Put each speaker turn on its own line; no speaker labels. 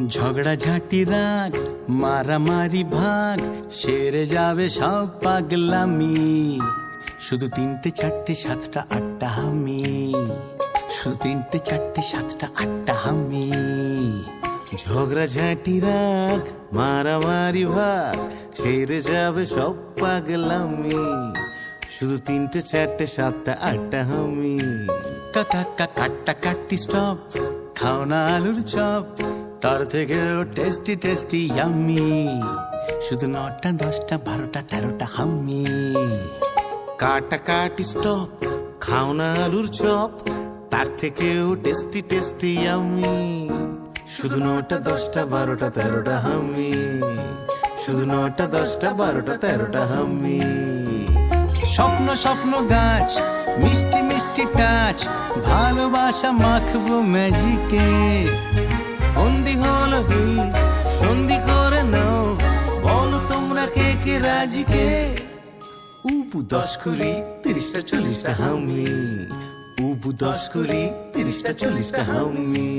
ঝগড়াঝাটি রাগ মারামারি ভাগ সেরে যাবে সব পাগলামি। শুধু 3টে 4টে 7টা 8টা হামি, শুধু 3টে 4টে 7টা 8টা হামি। ঝগড়াঝাটি রাগ মারামারি ভাগ সেরে যাবে সব পাগলামি। শুধু 3টে 4টে 7টা 8টা হামি। কাকা কাটা কাটি স্টপ, খাও না আলুর চপ, তার থেকেও টেস্টি টেস্টি ইয়াম্মি। শুধু 9টা 10টা 12টা 13টা হাম্মি। কাটা কাটি স্টপ, খাও না আলুর চপ, তার থেকেও টেস্টি টেস্টি ইয়াম্মি। শুধু 9টা 10টা 12টা 13টা হাম্মি। শুধু 9টা 10টা 12টা 13টা হাম্মি। স্বপ্ন স্বপ্ন গাছ, মিষ্টি মিষ্টি টাচ, ভালোবাসা মাখবো ম্যাজিকে। বন্দি হলো এই সন্ধি করে নাও, বলো তোমরা কে কে রাজি কে। উবু 10 কুড়ি 30টা 40টা হামি। উবু 10 কুড়ি 30টা 40টা হামি।